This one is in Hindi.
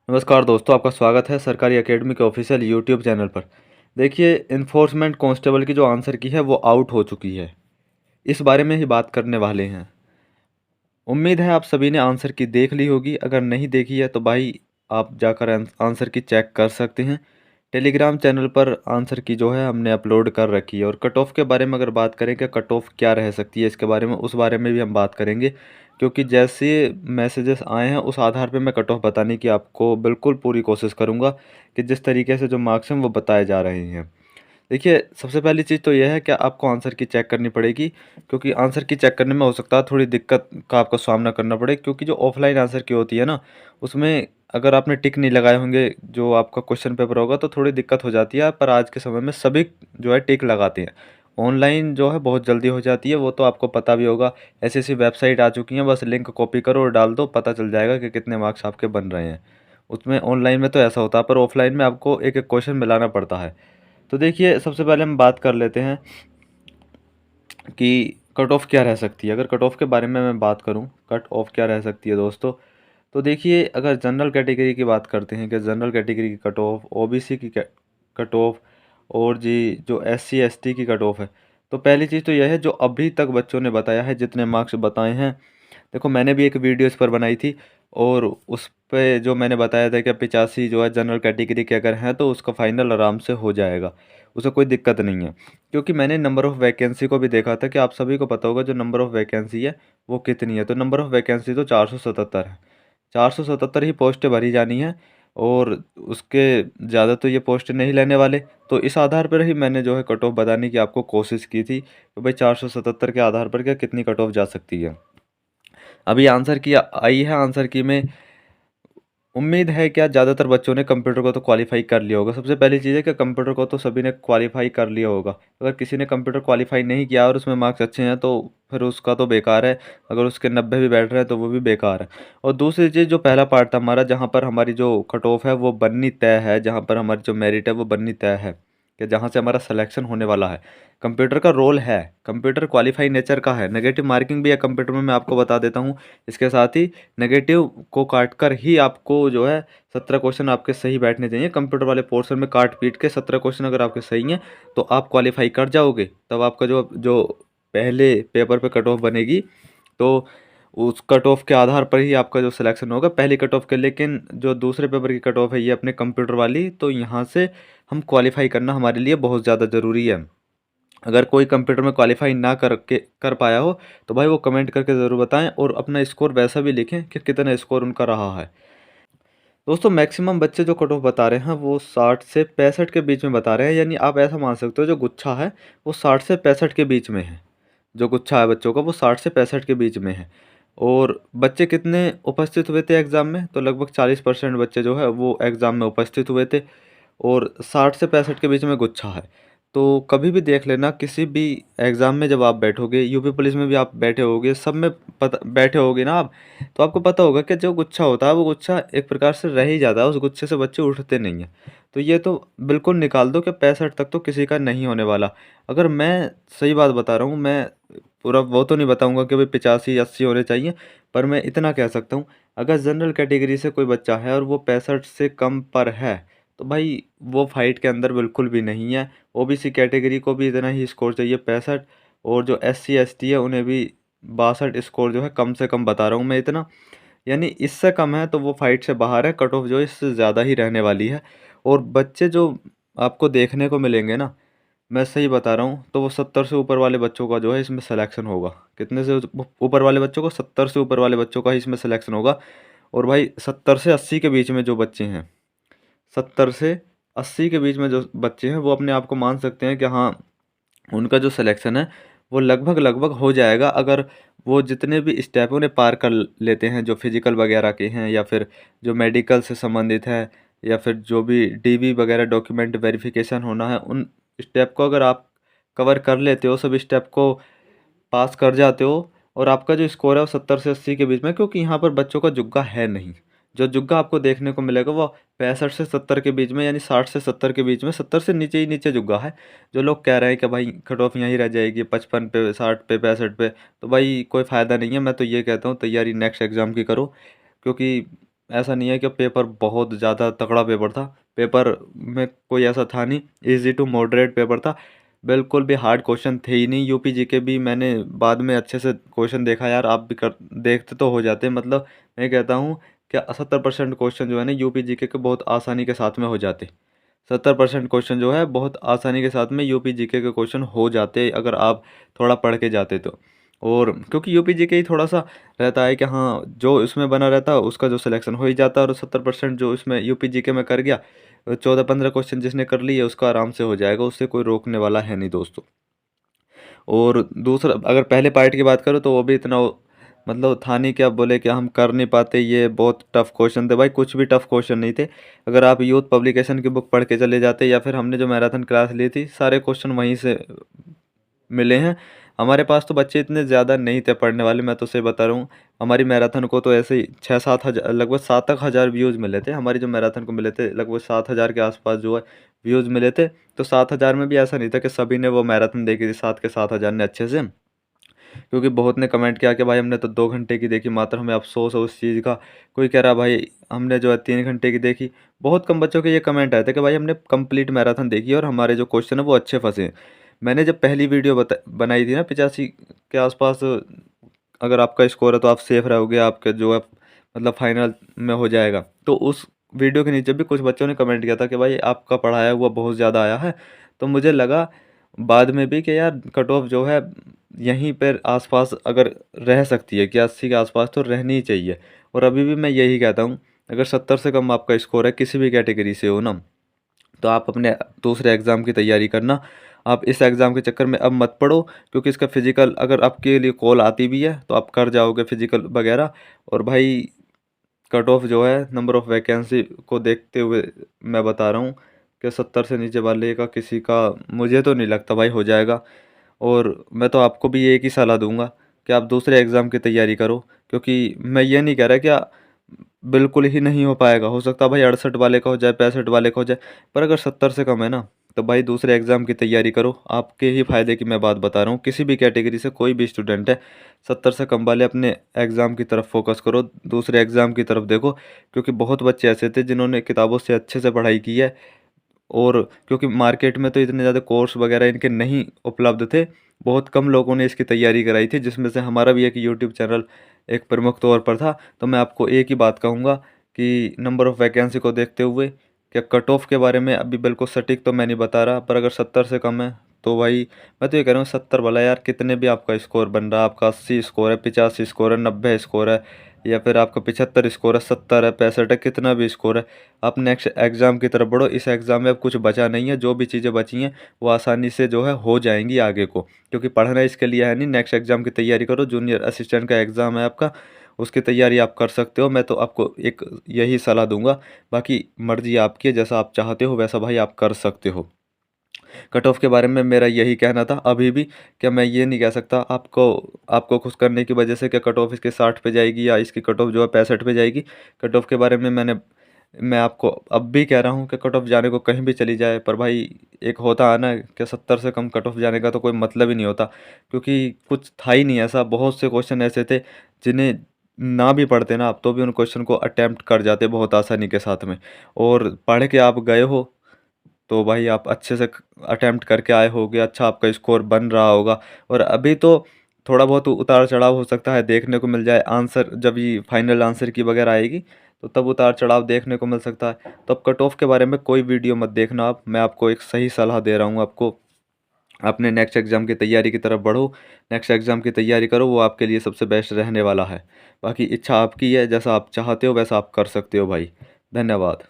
नमस्कार दोस्तों, आपका स्वागत है सरकारी एकेडमी के ऑफिशियल यूट्यूब चैनल पर। देखिए, इन्फोर्समेंट कांस्टेबल की जो आंसर की है वो आउट हो चुकी है। इस बारे में ही बात करने वाले हैं। उम्मीद है आप सभी ने आंसर की देख ली होगी। अगर नहीं देखी है तो भाई आप जाकर आंसर की चेक कर सकते हैं। टेलीग्राम चैनल पर आंसर की जो है हमने अपलोड कर रखी है। और कट ऑफ के बारे में अगर बात करें कि कट ऑफ क्या रह सकती है इसके बारे में, उस बारे में भी हम बात करेंगे। क्योंकि जैसे मैसेजेस आए हैं उस आधार पे मैं कट ऑफ बताने की आपको बिल्कुल पूरी कोशिश करूँगा कि जिस तरीके से जो मार्क्स हैं वो बताए जा रहे हैं। देखिए, सबसे पहली चीज़ तो यह है कि आपको आंसर की चेक करनी पड़ेगी। क्योंकि आंसर की चेक करने में हो सकता है थोड़ी दिक्कत का आपको सामना करना पड़े। क्योंकि जो ऑफलाइन आंसर की होती है ना, उसमें अगर आपने टिक नहीं लगाए होंगे जो आपका क्वेश्चन पेपर होगा तो थोड़ी दिक्कत हो जाती है। पर आज के समय में सभी जो है टिक लगाते हैं। ऑनलाइन जो है बहुत जल्दी हो जाती है, वो तो आपको पता भी होगा। ऐसी-ऐसी वेबसाइट आ चुकी हैं, बस लिंक कॉपी करो और डाल दो, पता चल जाएगा कि कितने मार्क्स आपके बन रहे हैं। उसमें ऑनलाइन में तो ऐसा होता है, पर ऑफलाइन में आपको एक-एक क्वेश्चन मिलाना पड़ता है। तो देखिए, सबसे पहले हम बात कर लेते हैं कि कट ऑफ क्या रह सकती है। अगर कट ऑफ के बारे में मैं बात करूं, कट ऑफ क्या रह सकती है दोस्तों, तो देखिए, अगर जनरल कैटेगरी की बात करते हैं कि जनरल कैटेगरी की कट ऑफ, ओबीसी की कट ऑफ और जी जो एससी एसटी की कट ऑफ है, तो पहली चीज़ तो यह है जो अभी तक बच्चों ने बताया है, जितने मार्क्स बताए हैं। देखो, मैंने भी एक वीडियो इस पर बनाई थी और उस पे जो मैंने बताया था कि 85 जो है जनरल कैटेगरी के अगर हैं तो उसका फाइनल आराम से हो जाएगा, उसे कोई दिक्कत नहीं है। क्योंकि मैंने नंबर ऑफ़ वैकेंसी को भी देखा था कि आप सभी को पता होगा जो नंबर ऑफ़ वैकेंसी है वो कितनी है। तो नंबर ऑफ़ वैकेंसी तो 477 है। 477 ही पोस्टें भरी जानी है और उसके ज़्यादा तो ये पोस्ट नहीं लेने वाले। तो इस आधार पर ही मैंने जो है कट ऑफ बताने की आपको कोशिश की थी कि भाई 477 के आधार पर क्या कितनी कट ऑफ जा सकती है। अभी आंसर की आई है। आंसर की में उम्मीद है क्या ज़्यादातर बच्चों ने कंप्यूटर को तो क्वालिफाई कर लिया होगा। सबसे पहली चीज़ है कि कंप्यूटर को तो सभी ने क्वालिफाई कर लिया होगा। अगर किसी ने कंप्यूटर क्वालिफाई नहीं किया और उसमें मार्क्स अच्छे हैं तो फिर उसका तो बेकार है। अगर उसके 90 भी बैठ रहे हैं तो वो भी बेकार है। और दूसरी चीज़, जो पहला पार्ट था हमारा, जहाँ पर हमारी जो कट ऑफ है वो बननी तय है, जहाँ पर हमारी जो मेरिट है वो बननी तय है, कि जहाँ से हमारा सिलेक्शन होने वाला है। कंप्यूटर का रोल है, कंप्यूटर क्वालिफाई नेचर का है। नेगेटिव मार्किंग भी है कंप्यूटर में, मैं आपको बता देता हूँ। इसके साथ ही नेगेटिव को काट कर ही आपको जो है 17 क्वेश्चन आपके सही बैठने चाहिए। कंप्यूटर वाले पोर्शन में काट पीट के 17 क्वेश्चन अगर आपके सही हैं तो आप क्वालिफाई कर जाओगे। तब आपका जो जो पहले पेपर पे कट ऑफ बनेगी तो उस कट ऑफ के आधार पर ही आपका जो सिलेक्शन होगा पहली कट ऑफ के। लेकिन जो दूसरे पेपर की कट ऑफ है ये अपने कंप्यूटर वाली, तो यहाँ से हम क्वालिफाई करना हमारे लिए बहुत ज़्यादा ज़रूरी है। अगर कोई कंप्यूटर में क्वालिफाई ना कर पाया हो तो भाई वो कमेंट करके ज़रूर बताएं और अपना स्कोर वैसा भी लिखें कि कितना स्कोर उनका रहा है। दोस्तों, मैक्सिमम बच्चे जो कट ऑफ बता रहे हैं वो 60 से 65 के बीच में बता रहे हैं। यानी आप ऐसा मान सकते हो जो गुच्छा है वो 60 से 65 के बीच में है। जो गुच्छा है बच्चों का वो 60 से 65 के बीच में है। और बच्चे कितने उपस्थित हुए थे एग्ज़ाम में, तो लगभग 40% बच्चे जो है वो एग्ज़ाम में उपस्थित हुए थे। और 60 से 65 के बीच में गुच्छा है। तो कभी भी देख लेना, किसी भी एग्ज़ाम में जब आप बैठोगे, यूपी पुलिस में भी आप बैठे होगे, सब में पता बैठे होगे ना आप, तो आपको पता होगा कि जो गुच्छा होता है वो गुच्छा एक प्रकार से रह ही जाता है, उस गुच्छे से बच्चे उठते नहीं हैं। तो ये तो बिल्कुल निकाल दो कि 65 तक तो किसी का नहीं होने वाला। अगर मैं सही बात बता रहा हूँ, मैं पूरा वो तो नहीं बताऊँगा कि भाई 85-80 होने चाहिए, पर मैं इतना कह सकता हूँ, अगर जनरल कैटेगरी से कोई बच्चा है और वो 65 से कम पर है तो भाई वो फाइट के अंदर बिल्कुल भी नहीं है। ओबीसी कैटेगरी को भी इतना ही स्कोर चाहिए, 65। और जो एससी एसटी है उन्हें भी 62 स्कोर जो है कम से कम बता रहा हूँ मैं इतना। यानी इससे कम है तो वो फाइट से बाहर है। कट ऑफ जो है इससे ज़्यादा ही रहने वाली है। और बच्चे जो आपको देखने को मिलेंगे ना, मैं सही बता रहा हूँ, तो वो 70 से ऊपर वाले बच्चों का जो है इसमें सिलेक्शन होगा। कितने से ऊपर वाले बच्चों को, 70 से ऊपर वाले बच्चों का ही इसमें सिलेक्शन होगा। और भाई 70 से 80 के बीच में जो बच्चे हैं, 70 से 80 के बीच में जो बच्चे हैं वो अपने आप को मान सकते हैं कि हाँ, उनका जो सिलेक्शन है वो लगभग लगभग हो जाएगा। अगर वो जितने भी स्टेप उन्हें पार कर लेते हैं, जो फिजिकल वगैरह के हैं या फिर जो मेडिकल से संबंधित है या फिर जो भी डीबी वगैरह डॉक्यूमेंट वेरिफिकेशन होना है, उन स्टेप को अगर आप कवर कर लेते हो, सब स्टेप को पास कर जाते हो और आपका जो स्कोर है वो 70 से 80 के बीच में, क्योंकि यहाँ पर बच्चों का जुग्गा है नहीं। जो जुग्गा आपको देखने को मिलेगा वो 65 से 70 के बीच में, यानी 60 से 70 के बीच में, 70 से नीचे ही नीचे जुग्गा है। जो लोग कह रहे हैं कि भाई कट ऑफ यहीं रह जाएगी 55 पे, 60 पे, 65 पे, तो भाई कोई फ़ायदा नहीं है। मैं तो ये कहता हूँ तैयारी नेक्स्ट एग्ज़ाम की करो। क्योंकि ऐसा नहीं है कि पेपर बहुत ज़्यादा तगड़ा पेपर था। पेपर में कोई ऐसा था नहीं, इजी टू मॉडरेट पेपर था। बिल्कुल भी हार्ड क्वेश्चन थे ही नहीं। यूपी जीके भी मैंने बाद में अच्छे से क्वेश्चन देखा यार, आप भी कर देखते तो हो जाते। मतलब मैं कहता हूँ कि 70% क्वेश्चन जो है ना यूपी जीके के बहुत आसानी के साथ में हो जाते। 70% क्वेश्चन जो है बहुत आसानी के साथ में यूपी जीके के क्वेश्चन हो जाते अगर आप थोड़ा पढ़ के जाते तो। और क्योंकि यूपी जीके ही थोड़ा सा रहता है कि हाँ, जो इसमें बना रहता है उसका जो सिलेक्शन हो ही जाता है, और 70% जो इसमें यूपी जीके में कर गया, 14-15 क्वेश्चन जिसने कर लिए उसका आराम से हो जाएगा, उससे कोई रोकने वाला है नहीं दोस्तों। और दूसरा, अगर पहले पार्ट की बात करूँ तो वो भी इतना मतलब था नहीं कि आप बोले कि हम कर नहीं पाते, ये बहुत टफ क्वेश्चन थे। भाई कुछ भी टफ क्वेश्चन नहीं थे। अगर आप यूथ पब्लिकेशन की बुक पढ़ के चले जाते, या फिर हमने जो मैराथन क्लास ली थी, सारे क्वेश्चन वहीं से मिले हैं। हमारे पास तो बच्चे इतने ज़्यादा नहीं थे पढ़ने वाले, मैं तो सही बता रहा हूँ। हमारी मैराथन को तो ऐसे ही 6-7 हज़ार, लगभग 7 हज़ार व्यूज़ मिले थे। हमारी जो मैराथन को मिले थे लगभग 7 हज़ार के आसपास जो है व्यूज़ मिले थे। तो 7 हज़ार में भी ऐसा नहीं था कि सभी ने वो मैराथन देखी थी, 7 के 7 हज़ार ने अच्छे से। क्योंकि बहुत ने कमेंट किया कि भाई हमने तो 2 घंटे की देखी मात्र, हमें अफसोस है उस चीज़ का। कोई कह रहा भाई हमने जो है 3 घंटे की देखी। बहुत कम बच्चों के ये कमेंट आए थे कि भाई हमने कंप्लीट मैराथन देखी और हमारे जो क्वेश्चन है वो अच्छे फंसे हैं। मैंने जब पहली वीडियो बनाई थी ना 85 के आसपास, अगर आपका स्कोर है तो आप सेफ रहोगे, आपके जो है मतलब फाइनल में हो जाएगा। तो उस वीडियो के नीचे भी कुछ बच्चों ने कमेंट किया था कि भाई आपका पढ़ाया हुआ बहुत ज़्यादा आया है। तो मुझे लगा बाद में भी कि यार कट ऑफ जो है यहीं पर आसपास अगर रह सकती है कि 80 के आसपास तो रहनी ही चाहिए। और अभी भी मैं यही कहता हूँ, अगर 70 से कम आपका स्कोर है किसी भी कैटेगरी से हो ना, तो आप अपने दूसरे एग्ज़ाम की तैयारी करना। आप इस एग्ज़ाम के चक्कर में अब मत पड़ो, क्योंकि इसका फिज़िकल अगर आपके लिए कॉल आती भी है तो आप कर जाओगे फिज़िकल वगैरह। और भाई कट ऑफ जो है नंबर ऑफ़ वैकेंसी को देखते हुए मैं बता रहा हूँ कि 70 से नीचे वाले का किसी का मुझे तो नहीं लगता भाई हो जाएगा। और मैं तो आपको भी एक ही सलाह दूंगा कि आप दूसरे एग्ज़ाम की तैयारी करो, क्योंकि मैं ये नहीं कह रहा कि बिल्कुल ही नहीं हो पाएगा। हो सकता है भाई 68 वाले का हो जाए, 65 वाले का हो जाए, पर अगर 70 से कम है ना, तो भाई दूसरे एग्ज़ाम की तैयारी करो। आपके ही फ़ायदे की मैं बात बता रहा हूँ। किसी भी कैटेगरी से कोई भी स्टूडेंट है, 70 से कम वाले अपने एग्ज़ाम की तरफ फोकस करो, दूसरे एग्ज़ाम की तरफ देखो। क्योंकि बहुत बच्चे ऐसे थे जिन्होंने किताबों से अच्छे से पढ़ाई की है, और क्योंकि मार्केट में तो इतने ज़्यादा कोर्स वगैरह इनके नहीं उपलब्ध थे, बहुत कम लोगों ने इसकी तैयारी कराई थी, जिसमें से हमारा भी एक यूट्यूब चैनल एक प्रमुख तौर पर था। तो मैं आपको एक ही बात कहूँगा कि नंबर ऑफ़ वैकेंसी को देखते हुए, क्या कट ऑफ के बारे में अभी बिल्कुल सटीक तो मैं नहीं बता रहा, पर अगर 70 से कम है तो भाई मैं तो ये कह रहा हूँ 70 वाला यार, कितने भी आपका स्कोर बन रहा है, आपका 80 स्कोर है, 85 स्कोर है, 90 स्कोर है, या फिर आपका 75 स्कोर है, 70 है, 65 है, कितना भी स्कोर है, आप नेक्स्ट एग्ज़ाम की तरफ बढ़ो। इस एग्ज़ाम में अब कुछ बचा नहीं है, जो भी चीज़ें बची हैं वो आसानी से जो है हो जाएंगी आगे को। क्योंकि पढ़ना इसके लिए है नहीं, नेक्स्ट एग्ज़ाम की तैयारी करो। जूनियर असिस्टेंट का एग्ज़ाम है आपका, उसकी तैयारी आप कर सकते हो। मैं तो आपको एक यही सलाह दूंगा, बाकी मर्जी आपकी है, जैसा आप चाहते हो वैसा भाई आप कर सकते हो। कट ऑफ के बारे में मेरा यही कहना था अभी भी। क्या मैं ये नहीं कह सकता आपको आपको खुश करने की वजह से, क्या कट ऑफ इसके 60 पे जाएगी या इसकी कट ऑफ जो है 65 पे जाएगी। कट ऑफ के बारे में मैं आपको अब भी कह रहा हूँ कि कट ऑफ जाने को कहीं भी चली जाए, पर भाई एक होता है ना कि 70 से कम कट ऑफ जाने का तो कोई मतलब ही नहीं होता। क्योंकि कुछ था ही नहीं ऐसा, बहुत से क्वेश्चन ऐसे थे जिन्हें ना भी पढ़ते ना आप तो भी उन क्वेश्चन को अटेम्प्ट कर जाते बहुत आसानी के साथ में। और पढ़ के आप गए हो तो भाई आप अच्छे से अटेम्प्ट करके आए होगे, अच्छा आपका स्कोर बन रहा होगा। और अभी तो थोड़ा बहुत उतार चढ़ाव हो सकता है, देखने को मिल जाए आंसर जब ये फाइनल आंसर की वगैरह आएगी, तो तब उतार चढ़ाव देखने को मिल सकता है। तो अब कट ऑफ के बारे में कोई वीडियो मत देखना आप, मैं आपको एक सही सलाह दे रहा हूँ आपको। अपने नेक्स्ट एग्ज़ाम की तैयारी की तरफ बढ़ो, नेक्स्ट एग्ज़ाम की तैयारी करो, वो आपके लिए सबसे बेस्ट रहने वाला है। बाकी इच्छा आपकी है, जैसा आप चाहते हो वैसा आप कर सकते हो भाई। धन्यवाद।